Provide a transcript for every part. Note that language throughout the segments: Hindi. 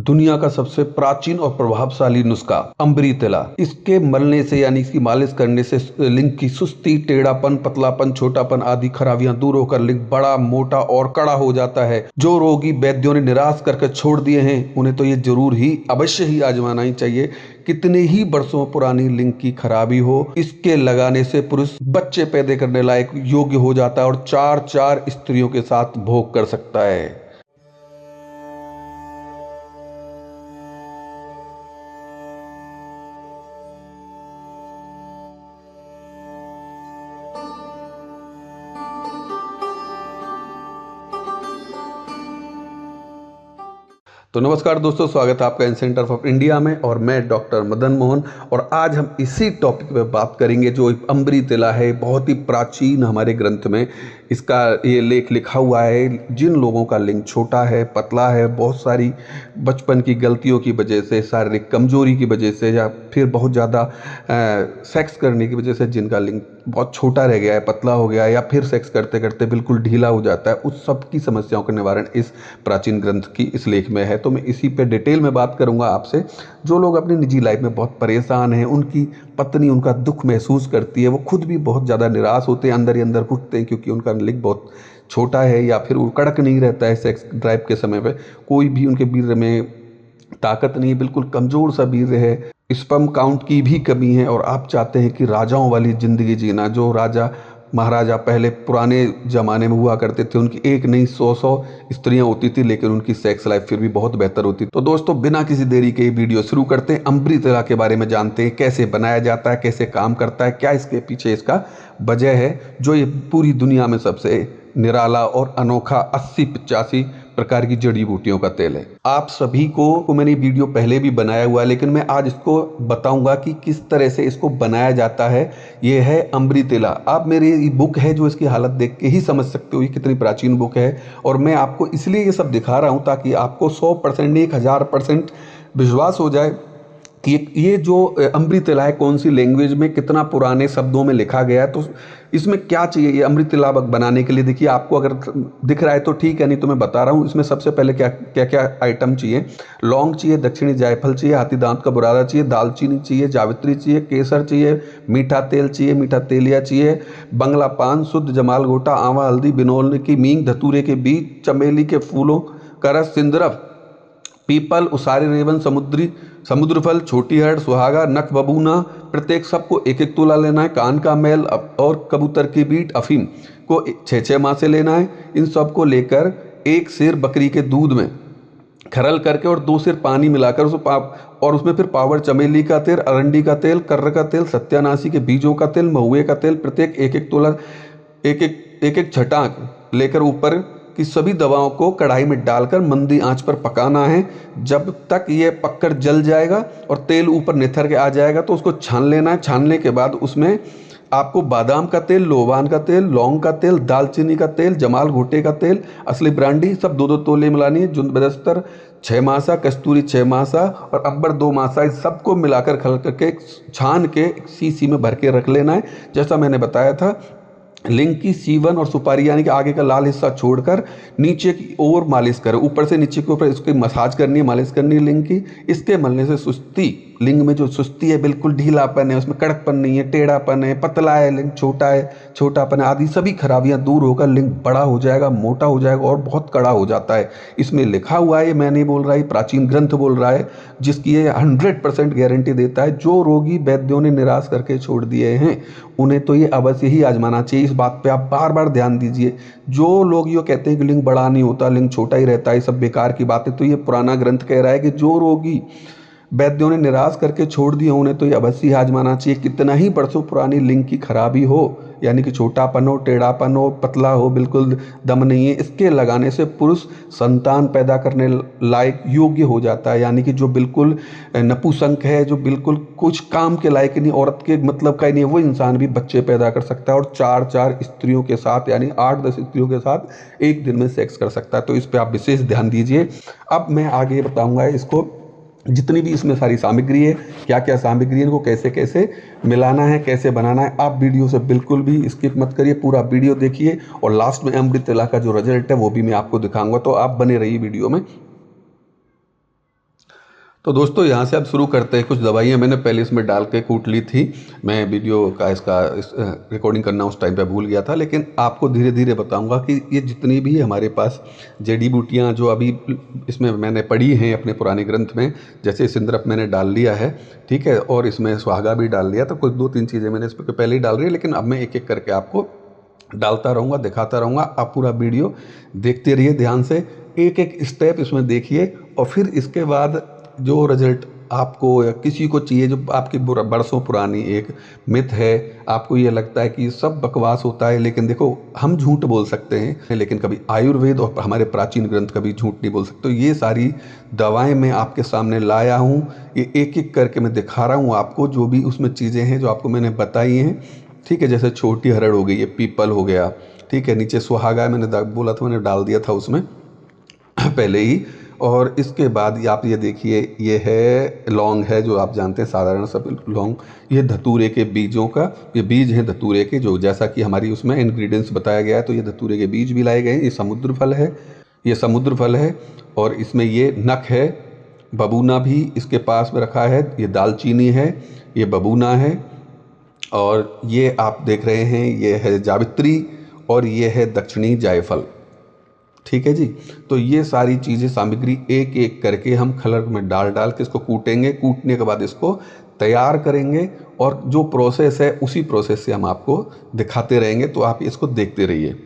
दुनिया का सबसे प्राचीन और प्रभावशाली नुस्खा अमृतला। इसके मलने से यानी इसकी मालिश करने से लिंग की सुस्ती, टेढ़ापन, पतलापन, छोटापन आदि खराबियां दूर होकर लिंग बड़ा, मोटा और कड़ा हो जाता है। जो रोगी वैद्यों ने निराश करके छोड़ दिए हैं उन्हें तो ये जरूर ही अवश्य ही आजमाना ही चाहिए। कितने ही वर्षों पुरानी लिंग की खराबी हो, इसके लगाने से पुरुष बच्चे पैदा करने लायक योग्य हो जाता है और चार चार स्त्रियों के साथ भोग कर सकता है। तो नमस्कार दोस्तों, स्वागत है आपका इन सेंटर ऑफ इंडिया में और मैं डॉक्टर मदन मोहन। और आज हम इसी टॉपिक पे बात करेंगे जो अमृतला है। बहुत ही प्राचीन हमारे ग्रंथ में इसका ये लेख लिखा हुआ है। जिन लोगों का लिंग छोटा है, पतला है, बहुत सारी बचपन की गलतियों की वजह से, शारीरिक कमजोरी की वजह से या फिर बहुत ज़्यादा सेक्स करने की वजह से जिनका लिंग बहुत छोटा रह गया है, पतला हो गया है या फिर सेक्स करते करते बिल्कुल ढीला हो जाता है, उस सब की समस्याओं का निवारण इस प्राचीन ग्रंथ की इस लेख में है। तो मैं इसी पे डिटेल में बात करूंगा आपसे। जो लोग अपनी निजी लाइफ में बहुत परेशान हैं, उनकी पत्नी उनका दुख महसूस करती है, वो खुद भी बहुत ज़्यादा निराश होते हैं, अंदर ही अंदर घुटते हैं क्योंकि उनका लिंग बहुत छोटा है या फिर वो कड़क नहीं रहता है सेक्स ड्राइव के समय पे, कोई भी उनके वीर्य में ताकत नहीं है, बिल्कुल कमज़ोर सा वीर्य है, स्पर्म काउंट की भी कमी है और आप चाहते हैं कि राजाओं वाली ज़िंदगी जीना। जो राजा महाराजा पहले पुराने ज़माने में हुआ करते थे, उनकी एक नहीं 100 स्त्रियां होती थी, लेकिन उनकी सेक्स लाइफ फिर भी बहुत बेहतर होती। तो दोस्तों, बिना किसी देरी के वीडियो शुरू करते हैं। अमृतला के बारे में जानते हैं, कैसे बनाया जाता है, कैसे काम करता है, क्या इसके पीछे इसका वजह है, जो ये पूरी दुनिया में सबसे निराला और अनोखा 80-85 प्रकार की जड़ी बूटियों का तेल है। आप सभी को मैंने वीडियो पहले भी बनाया हुआ है, लेकिन मैं आज इसको बताऊंगा कि किस तरह से इसको बनाया जाता है। ये है अमृतला। आप मेरी बुक है जो इसकी हालत देख के ही समझ सकते हो ये कितनी प्राचीन बुक है। और मैं आपको इसलिए ये सब दिखा रहा हूँ ताकि आपको 100% नहीं 1000% विश्वास हो जाए कि ये जो अमृतला है कौन सी लैंग्वेज में, कितना पुराने शब्दों में लिखा गया है, तो इसमें क्या चाहिए ये अमृतला बनाने के लिए। देखिए, आपको अगर दिख रहा है तो ठीक है, नहीं तो मैं बता रहा हूँ। इसमें सबसे पहले क्या क्या क्या आइटम चाहिए। लौंग चाहिए, दक्षिणी जायफल चाहिए, हाथी दांत का बुरादा चाहिए, दालचीनी चाहिए, जावित्री चाहिए, केसर चाहिए, मीठा तेल चाहिए, मीठा तेलिया चाहिए, बंगला पान, शुद्ध जमाल गोटा, आंवा, हल्दी, बिनौल की मींग, धतूरे के बीज, चमेली के फूलों का रस, सिंदरफ, पीपल, उसारी रेवन, समुद्र फल, छोटी हर्ड, सुहागा, नख बबूना, प्रत्येक सबको एक एक तोला लेना है। कान का मैल और कबूतर की बीट, अफीम को 6-6 माह से लेना है। इन सबको लेकर एक सेर बकरी के दूध में खरल करके और 2 सेर पानी मिलाकर और उसमें फिर पावर, चमेली का तेल, अरंडी का तेल, कर्र का तेल, सत्यानाशी के बीजों का तेल, महुए का तेल, प्रत्येक एक एक तोला, एक एक छटाक लेकर ऊपर कि सभी दवाओं को कढ़ाई में डालकर मंदी आंच पर पकाना है। जब तक ये पककर जल जाएगा और तेल ऊपर निथर के आ जाएगा तो उसको छान लेना है। छानने के बाद उसमें आपको बादाम का तेल, लोबान का तेल, लौंग का तेल, दालचीनी का तेल, जमाल घोटे का तेल, असली ब्रांडी सब 2-2 तोले मिलानी है। जुंद बदस्तर 6 मासा, कस्तूरी 6 मासा और अब्बर 2 मासा, इस सबको मिलाकर खल करके छान के सीसी में भर के रख लेना है। जैसा मैंने बताया था, लिंग की सीवन और सुपारी यानी कि आगे का लाल हिस्सा छोड़कर नीचे की ओर मालिश करें, ऊपर से नीचे के ऊपर इसकी मसाज करनी है, मालिश करनी है लिंग की। इसके मलने से सुस्ती, लिंग में जो सुस्ती है, बिल्कुल ढीलापन है, उसमें कड़कपन नहीं है, टेढ़ापन है, पतला है, लिंग छोटा है, छोटापन है, आदि सभी खराबियां दूर होकर लिंग बड़ा हो जाएगा, मोटा हो जाएगा और बहुत कड़ा हो जाता है। इसमें लिखा हुआ है, मैं नहीं बोल रहा, ये प्राचीन ग्रंथ बोल रहा है, जिसकी ये 100% गारंटी देता है। जो रोगी वैद्यों ने निराश करके छोड़ दिए हैं उन्हें तो ये अवश्य ही आजमाना चाहिए। इस बात पे आप बार बार ध्यान दीजिए। जो लोग ये कहते हैं कि लिंग बड़ा नहीं होता, लिंग छोटा ही रहता है, ये सब बेकार की बातें, तो ये पुराना ग्रंथ कह रहा है कि जो रोगी वैद्यों ने निराश करके छोड़ दिए उन्हें तो ये अवश्य ही आजमाना चाहिए। कितना ही वर्षों पुरानी लिंग की खराबी हो, यानी कि छोटापन हो, टेढ़ापन हो, पतला हो, बिल्कुल दम नहीं है, इसके लगाने से पुरुष संतान पैदा करने लायक योग्य हो जाता है। यानी कि जो बिल्कुल नपुंसक है, जो बिल्कुल कुछ काम के लायक नहीं, औरत के मतलब का ही नहीं है, वो इंसान भी बच्चे पैदा कर सकता है और 4-4 स्त्रियों के साथ यानी 8-10 स्त्रियों के साथ एक दिन में सेक्स कर सकता है। तो इस पर आप विशेष ध्यान दीजिए। अब मैं आगे बताऊँगा इसको, जितनी भी इसमें सारी सामग्री है, क्या क्या सामग्री है, इनको कैसे कैसे मिलाना है, कैसे बनाना है। आप वीडियो से बिल्कुल भी स्किप मत करिए, पूरा वीडियो देखिए और लास्ट में अमृतला का जो रिजल्ट है वो भी मैं आपको दिखाऊंगा, तो आप बने रहिए वीडियो में। तो दोस्तों यहाँ से आप शुरू करते हैं। कुछ दवाइयाँ मैंने पहले इसमें डाल के कूट ली थी। मैं वीडियो का रिकॉर्डिंग करना उस टाइम पे भूल गया था, लेकिन आपको धीरे धीरे बताऊंगा कि ये जितनी भी हमारे पास जड़ी बूटियाँ जो अभी इसमें मैंने पढ़ी हैं अपने पुराने ग्रंथ में, जैसे सिंदरप मैंने डाल लिया है, ठीक है, और इसमें सुहागा भी डाल लिया। तो कुछ 2-3 चीज़ें मैंने इस पर पहले ही डाल रही है, लेकिन अब मैं एक एक करके आपको डालता रहूँगा, दिखाता रहूँगा। आप पूरा वीडियो देखते रहिए ध्यान से, एक एक स्टेप इसमें देखिए, और फिर इसके बाद जो रिजल्ट आपको या किसी को चाहिए, जो आपकी बरसों पुरानी एक मिथ है, आपको ये लगता है कि सब बकवास होता है, लेकिन देखो हम झूठ बोल सकते हैं, लेकिन कभी आयुर्वेद और हमारे प्राचीन ग्रंथ कभी झूठ नहीं बोल सकते। तो ये सारी दवाएं मैं आपके सामने लाया हूँ, ये एक एक करके मैं दिखा रहा हूँ आपको, जो भी उसमें चीज़ें हैं जो आपको मैंने बताई हैं, ठीक है। जैसे छोटी हरड़ हो गई, ये पीपल हो गया, ठीक है। नीचे सुहागा मैंने बोला था, मैंने डाल दिया था उसमें पहले ही। और इसके बाद आप ये देखिए, ये है लौंग है, जो आप जानते हैं साधारण सा लौंग। ये धतूरे के बीजों का, ये बीज हैं धतूरे के, जो जैसा कि हमारी उसमें इंग्रेडिएंट्स बताया गया है। तो ये धतूरे के बीज भी लाए गए हैं। ये समुद्र फल है, ये समुद्र फल है, और इसमें ये नख है, बबूना भी इसके पास में रखा है। ये दालचीनी है, ये बबूना है, और ये आप देख रहे हैं ये है जावित्री, और ये है दक्षिणी जायफल, ठीक है जी। तो ये सारी चीज़ें सामग्री एक एक करके हम खलड़ में डाल के इसको कूटेंगे। कूटने के बाद इसको तैयार करेंगे, और जो प्रोसेस है उसी प्रोसेस से हम आपको दिखाते रहेंगे। तो आप इसको देखते रहिए।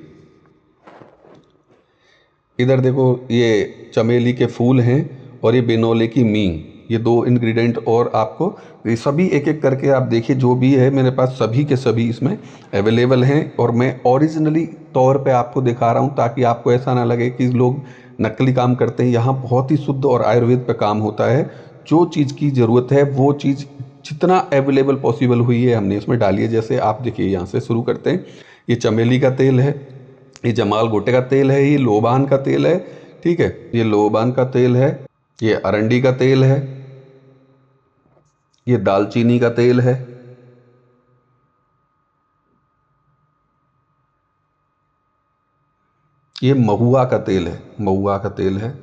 इधर देखो, ये चमेली के फूल हैं, और ये बिनोले की मींग, ये 2 इंग्रेडिएंट। और आपको ये सभी एक एक करके आप देखिए, जो भी है मेरे पास सभी के सभी इसमें अवेलेबल हैं, और मैं ओरिजिनली तौर पे आपको दिखा रहा हूँ, ताकि आपको ऐसा ना लगे कि लोग नकली काम करते हैं। यहाँ बहुत ही शुद्ध और आयुर्वेद पे काम होता है। जो चीज़ की ज़रूरत है वो चीज़ जितना अवेलेबल पॉसिबल हुई है हमने इसमें डाली है। जैसे आप देखिए, यहाँ से शुरू करते हैं। ये चमेली का तेल है, ये जमाल गोटे का तेल है, ये लोबान का तेल है, ठीक है, ये लोबान का तेल है, ये अरंडी का तेल है, ये दालचीनी का तेल है, ये महुआ का तेल है, महुआ का तेल है,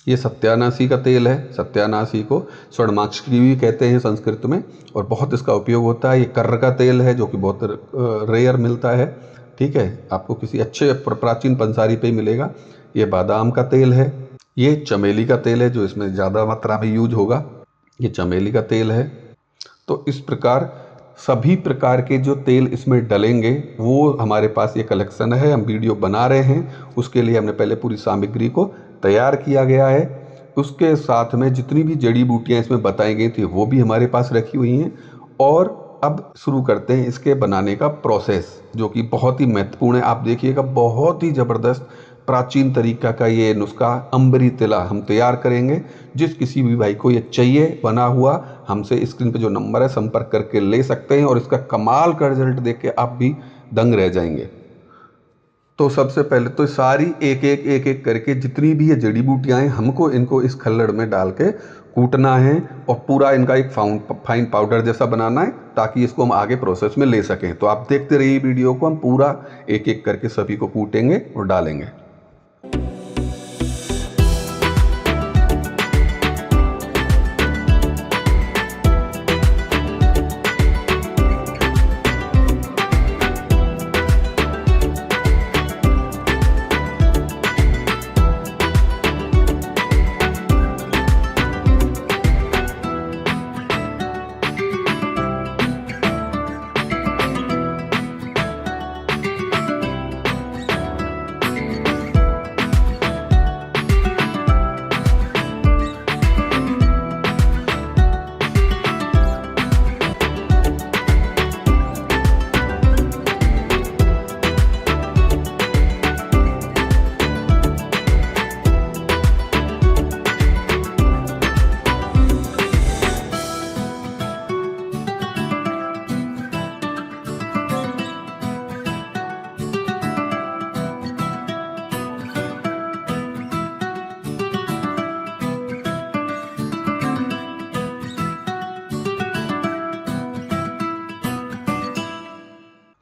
ये सत्यानाशी का तेल है। सत्यानाशी को स्वर्णमाक्षी भी कहते हैं संस्कृत में, और बहुत इसका उपयोग होता है। ये कर्र का तेल है, जो कि बहुत रेयर मिलता है, ठीक है, आपको किसी अच्छे प्राचीन पंसारी पे ही मिलेगा। ये बादाम का तेल है, ये चमेली का तेल है, जो इसमें ज़्यादा मात्रा में यूज होगा, ये चमेली का तेल है। तो इस प्रकार सभी प्रकार के जो तेल इसमें डलेंगे, वो हमारे पास ये कलेक्शन है, हम वीडियो बना रहे हैं। उसके लिए हमने पहले पूरी सामग्री को तैयार किया गया है। उसके साथ में जितनी भी जड़ी बूटियाँ इसमें बताई गई थी वो भी हमारे पास रखी हुई हैं। और अब शुरू करते हैं इसके बनाने का प्रोसेस, जो कि बहुत ही महत्वपूर्ण है। आप देखिएगा, बहुत ही ज़बरदस्त प्राचीन तरीका का ये नुस्खा अंबरी तिला हम तैयार करेंगे। जिस किसी भी भाई को ये चाहिए बना हुआ, हमसे स्क्रीन पे जो नंबर है संपर्क करके ले सकते हैं, और इसका कमाल का रिजल्ट देख के आप भी दंग रह जाएंगे। तो सबसे पहले तो सारी एक एक करके जितनी भी ये जड़ी बूटियाँ हैं, हमको इनको इस खल्लड़ में डाल के कूटना है, और पूरा इनका एक फाइन पाउडर जैसा बनाना है, ताकि इसको हम आगे प्रोसेस में ले सकें। तो आप देखते रहिए वीडियो को, हम पूरा एक एक करके सभी को कूटेंगे और डालेंगे।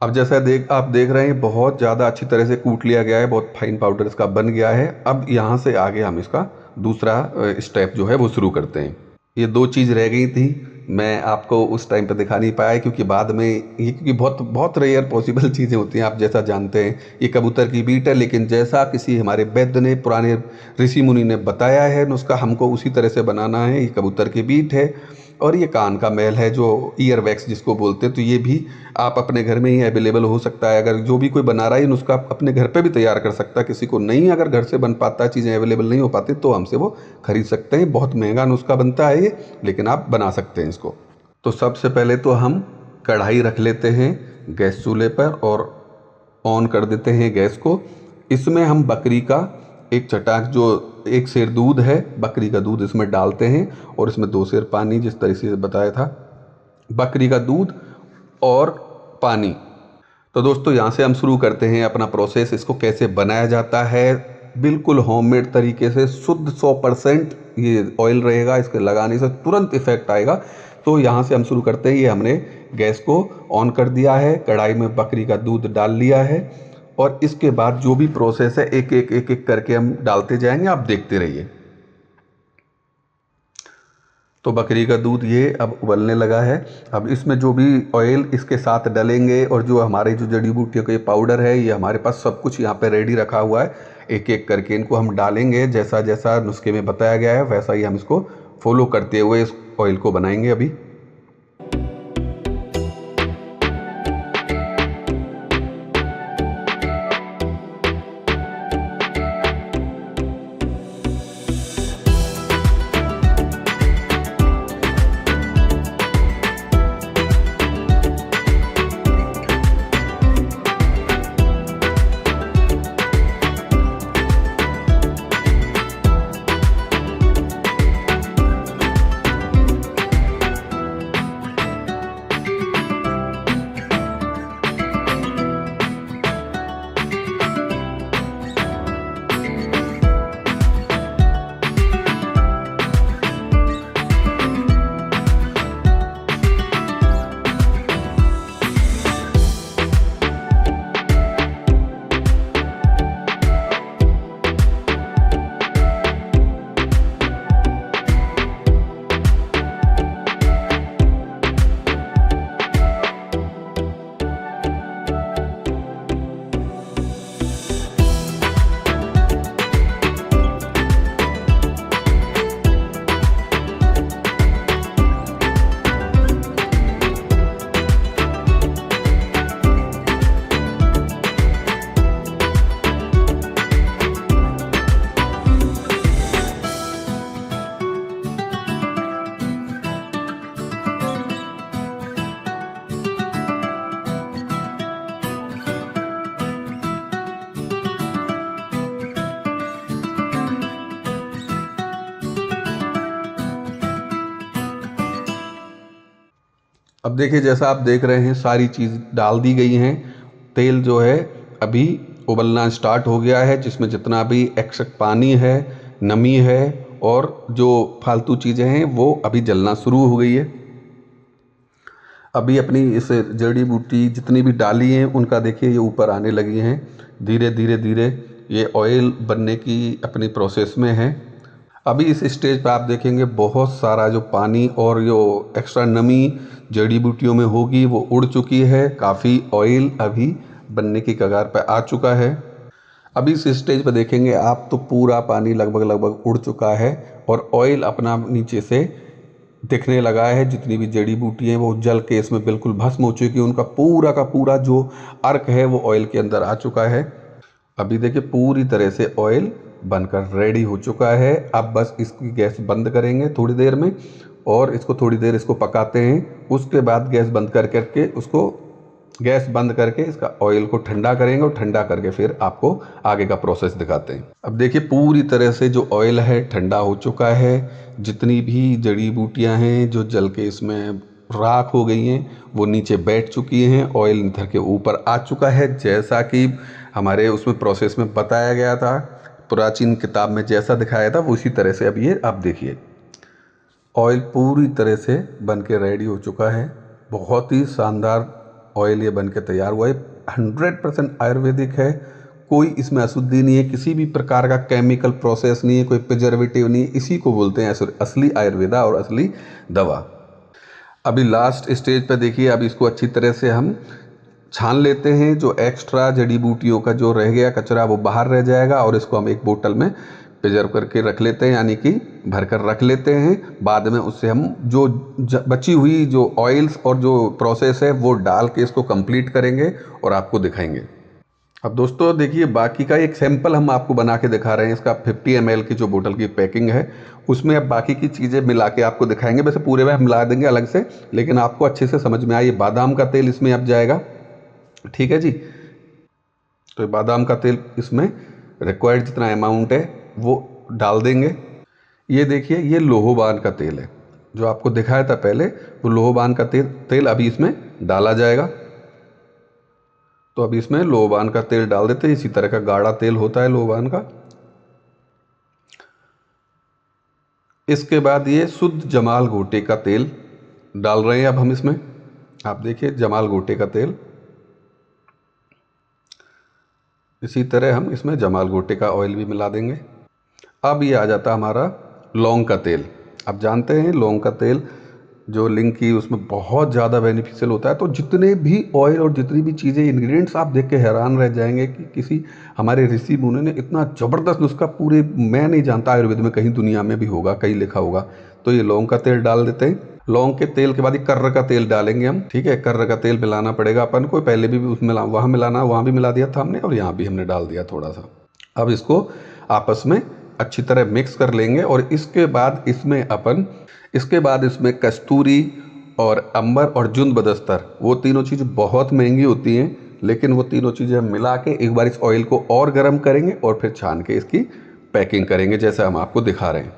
अब जैसा आप देख रहे हैं बहुत ज़्यादा अच्छी तरह से कूट लिया गया है, बहुत फाइन पाउडर इसका बन गया है। अब यहाँ से आगे हम इसका दूसरा स्टेप जो है वो शुरू करते हैं। ये दो चीज़ रह गई थी, मैं आपको उस टाइम पे दिखा नहीं पाया क्योंकि बाद में ये क्योंकि बहुत बहुत रेयर पॉसिबल चीज़ें होती हैं, आप जैसा जानते हैं ये कबूतर की बीट है, लेकिन जैसा किसी हमारे वैद्य ने, पुराने ऋषि मुनि ने बताया है नुस्खा, हमको उसी तरह से बनाना है। ये कबूतर की बीट है और ये कान का मैल है जो ईयर वैक्स जिसको बोलते हैं, तो ये भी आप अपने घर में ही अवेलेबल हो सकता है। अगर जो भी कोई बना रहा है नुस्खा अपने घर पे भी तैयार कर सकता है। किसी को नहीं अगर घर से बन पाता, चीज़ें अवेलेबल नहीं हो पाती तो हमसे वो खरीद सकते हैं। बहुत महंगा नुस्खा बनता है ये, लेकिन आप बना सकते हैं इसको। तो सबसे पहले तो हम कढ़ाई रख लेते हैं गैस चूल्हे पर और ऑन कर देते हैं गैस को। इसमें हम बकरी का एक चटाक जो 1 सेर दूध है, बकरी का दूध इसमें डालते हैं और इसमें 2 सेर पानी, जिस तरीके से बताया था, बकरी का दूध और पानी। तो दोस्तों यहाँ से हम शुरू करते हैं अपना प्रोसेस। इसको कैसे बनाया जाता है, बिल्कुल होममेड तरीके से, शुद्ध 100% ये ऑयल रहेगा, इसके लगाने से तुरंत इफेक्ट आएगा। तो यहाँ से हम शुरू करते हैं। ये हमने गैस को ऑन कर दिया है, कढ़ाई में बकरी का दूध डाल लिया है और इसके बाद जो भी प्रोसेस है एक एक करके हम डालते जाएंगे, आप देखते रहिए। तो बकरी का दूध ये अब उबलने लगा है। अब इसमें जो भी ऑयल इसके साथ डलेंगे और जो हमारे जो जड़ी बूटियों का ये पाउडर है, ये हमारे पास सब कुछ यहाँ पे रेडी रखा हुआ है। एक एक करके इनको हम डालेंगे, जैसा जैसा नुस्खे में बताया गया है वैसा ही हम इसको फॉलो करते हुए इस ऑयल को बनाएंगे अभी। अब देखिए जैसा आप देख रहे हैं सारी चीज़ डाल दी गई हैं। तेल जो है अभी उबलना स्टार्ट हो गया है, जिसमें जितना भी एक्स्ट्रा पानी है, नमी है और जो फालतू चीज़ें हैं वो अभी जलना शुरू हो गई है। अभी अपनी इस जड़ी बूटी जितनी भी डाली हैं उनका देखिए ये ऊपर आने लगी हैं। धीरे धीरे धीरे ये ऑयल बनने की अपनी प्रोसेस में है। अभी इस स्टेज पे आप देखेंगे बहुत सारा जो पानी और जो एक्स्ट्रा नमी जड़ी बूटियों में होगी वो उड़ चुकी है। काफ़ी ऑयल अभी बनने की कगार पे आ चुका है। अभी इस स्टेज पे देखेंगे आप तो पूरा पानी लगभग उड़ चुका है और ऑयल अपना नीचे से दिखने लगा है। जितनी भी जड़ी बूटी हैं वो जल के इसमें बिल्कुल भस्म हो चुकी है। उनका पूरा का पूरा जो अर्क है वो ऑयल के अंदर आ चुका है। अभी देखिए पूरी तरह से ऑयल बनकर रेडी हो चुका है। अब बस इसकी गैस बंद करेंगे थोड़ी देर में और इसको थोड़ी देर इसको पकाते हैं। उसके बाद गैस बंद करके उसको गैस बंद करके इसका ऑयल को ठंडा करेंगे और ठंडा करके फिर आपको आगे का प्रोसेस दिखाते हैं। अब देखिए पूरी तरह से जो ऑयल है ठंडा हो चुका है। जितनी भी जड़ी बूटियां हैं जो जल के इसमें राख हो गई हैं वो नीचे बैठ चुकी हैं। ऑयल निथर के ऊपर आ चुका है, जैसा कि हमारे उसमें प्रोसेस में बताया गया था, प्राचीन किताब में जैसा दिखाया था वो उसी तरह से अब ये आप देखिए ऑयल पूरी तरह से बन के रेडी हो चुका है। बहुत ही शानदार ऑयल ये बन के तैयार हुआ है। 100% आयुर्वेदिक है, कोई इसमें अशुद्धि नहीं है, किसी भी प्रकार का केमिकल प्रोसेस नहीं है, कोई प्रिजर्वेटिव नहीं है। इसी को बोलते हैं असली आयुर्वेदा और असली दवा। अभी लास्ट स्टेज पे देखिए, अब इसको अच्छी तरह से हम छान लेते हैं। जो एक्स्ट्रा जड़ी बूटियों का जो रह गया कचरा वो बाहर रह जाएगा और इसको हम एक बोतल में प्रिजर्व करके रख लेते हैं, यानी कि भर कर रख लेते हैं। बाद में उससे हम जो बची हुई जो ऑयल्स और जो प्रोसेस है वो डाल के इसको कंप्लीट करेंगे और आपको दिखाएंगे। अब दोस्तों देखिए, बाकी का एक सैंपल हम आपको बना के दिखा रहे हैं। इसका 50 ml की जो बोतल की पैकिंग है उसमें अब बाकी की चीज़ें मिला के आपको दिखाएंगे। वैसे पूरे में हम मिला देंगे अलग से, लेकिन आपको अच्छे से समझ में आए। ये बादाम का तेल इसमें अब जाएगा, ठीक है जी। तो बादाम का तेल इसमें रिक्वायर्ड जितना अमाउंट है वो डाल देंगे। ये देखिए, ये लोहोबान का तेल है जो आपको दिखाया था पहले, वो लोहोबान का तेल अभी इसमें डाला जाएगा। तो अभी इसमें लोहोबान का तेल डाल देते हैं। इसी तरह का गाढ़ा तेल होता है लोहोबान का। इसके बाद ये शुद्ध जमाल गोटे का तेल डाल रहे हैं अब हम इसमें। आप देखिए, जमाल गोटे का तेल, इसी तरह हम इसमें जमाल गोटे का ऑयल भी मिला देंगे। अब ये आ जाता हमारा लौंग का तेल। आप जानते हैं लौंग का तेल जो लिंग की उसमें बहुत ज़्यादा बेनिफिशियल होता है। तो जितने भी ऑयल और जितनी भी चीज़ें इंग्रेडिएंट्स आप देख के हैरान रह जाएंगे कि किसी हमारे ऋषि मुनि ने इतना ज़बरदस्त नुस्खा, पूरे मैं नहीं जानता आयुर्वेद में कहीं दुनिया में भी होगा, कहीं लिखा होगा। तो ये लौंग का तेल डाल देते हैं। लौंग के तेल के बाद ये कर्र का तेल डालेंगे हम, ठीक है। कर्र का तेल मिलाना पड़ेगा अपन को, पहले भी उसमें वहाँ मिलाना, वहाँ भी मिला दिया था हमने और यहाँ भी हमने डाल दिया थोड़ा सा। अब इसको आपस में अच्छी तरह मिक्स कर लेंगे और इसके बाद इसमें कस्तूरी और अंबर और जुंद बदस्तर, वो तीनों चीज़ बहुत महंगी होती हैं, लेकिन वो तीनों चीज़ें हम मिला के एक बार इस ऑयल को और गर्म करेंगे और फिर छान के इसकी पैकिंग करेंगे जैसे हम आपको दिखा रहे हैं।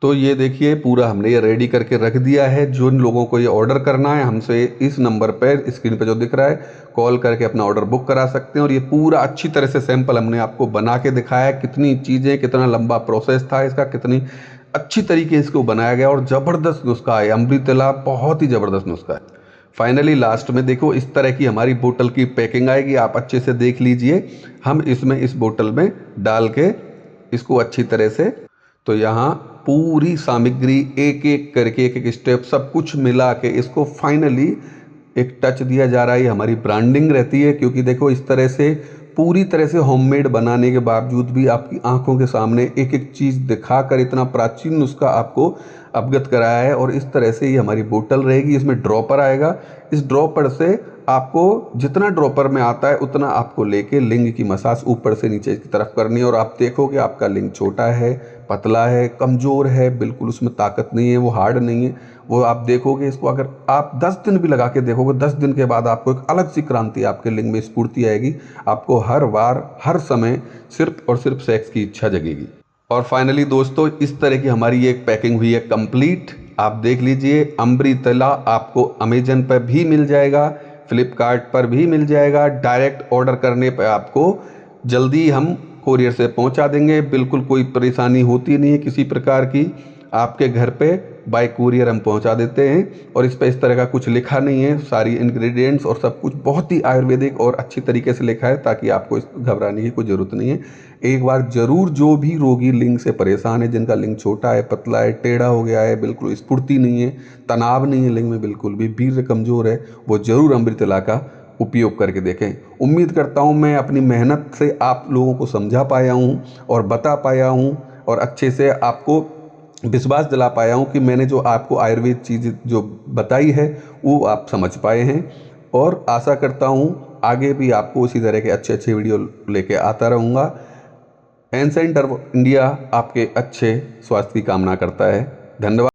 तो ये देखिए, पूरा हमने ये रेडी करके रख दिया है। जिन लोगों को ये ऑर्डर करना है हमसे इस नंबर पर, स्क्रीन पर जो दिख रहा है, कॉल करके अपना ऑर्डर बुक करा सकते हैं। और ये पूरा अच्छी तरह से सैंपल हमने आपको बना के दिखाया है, कितनी चीज़ें, कितना लंबा प्रोसेस था इसका, कितनी अच्छी तरीके से इसको बनाया गया और ज़बरदस्त नुस्खा है। अमृतला बहुत ही ज़बरदस्त नुस्खा है। फाइनली लास्ट में देखो, इस तरह की हमारी बोतल की पैकिंग आएगी, आप अच्छे से देख लीजिए। हम इसमें इस बोतल में डाल के इसको अच्छी तरह से, तो यहाँ पूरी सामग्री एक एक करके, एक एक स्टेप सब कुछ मिला के इसको फाइनली एक टच दिया जा रहा है। हमारी ब्रांडिंग रहती है, क्योंकि देखो इस तरह से पूरी तरह से होममेड बनाने के बावजूद भी आपकी आंखों के सामने एक एक चीज़ दिखाकर इतना प्राचीन नुस्खा आपको अवगत कराया है। और इस तरह से ये हमारी बोतल रहेगी, इसमें ड्रॉपर आएगा। इस ड्रॉपर से आपको जितना ड्रॉपर में आता है उतना आपको लेके लिंग की मसाज ऊपर से नीचे की तरफ करनी है। और आप देखोगे आपका लिंग छोटा है, पतला है, कमज़ोर है, बिल्कुल उसमें ताकत नहीं है, वो हार्ड नहीं है। वो आप देखोगे इसको, अगर आप 10 दिन भी लगा के देखोगे, 10 दिन के बाद आपको एक अलग सी क्रांति आपके लिंग में स्फूर्ति आएगी। आपको हर बार हर समय सिर्फ और सिर्फ सेक्स की इच्छा जगेगी। और फाइनली दोस्तों, इस तरह की हमारी एक पैकिंग हुई है कंप्लीट। आप देख लीजिए, अमृतला आपको अमेजन पर भी मिल जाएगा, फ्लिपकार्ट पर भी मिल जाएगा। डायरेक्ट ऑर्डर करने पर आपको जल्दी हम कोरियर से पहुंचा देंगे। बिल्कुल कोई परेशानी होती नहीं है किसी प्रकार की, आपके घर पे बाय कुरियर हम पहुंचा देते हैं। और इस पर इस तरह का कुछ लिखा नहीं है, सारी इंग्रेडिएंट्स और सब कुछ बहुत ही आयुर्वेदिक और अच्छी तरीके से लिखा है, ताकि आपको इस घबराने की कोई ज़रूरत नहीं है। एक बार ज़रूर जो भी रोगी लिंग से परेशान है, जिनका लिंग छोटा है, पतला है, टेढ़ा हो गया है, बिल्कुल स्फूर्ति नहीं है, तनाव नहीं है लिंग में, बिल्कुल भी वीर्य कमज़ोर है, वो ज़रूर अमृतला का उपयोग करके देखें। उम्मीद करता हूँ मैं अपनी मेहनत से आप लोगों को समझा पाया हूँ और बता पाया हूँ और अच्छे से आपको विश्वास दिला पाया हूँ कि मैंने जो आपको आयुर्वेद चीज़ जो बताई है वो आप समझ पाए हैं। और आशा करता हूँ आगे भी आपको उसी तरह के अच्छे अच्छे वीडियो लेके आता रहूँगा। एनसेंटर इंडिया आपके अच्छे स्वास्थ्य की कामना करता है। धन्यवाद।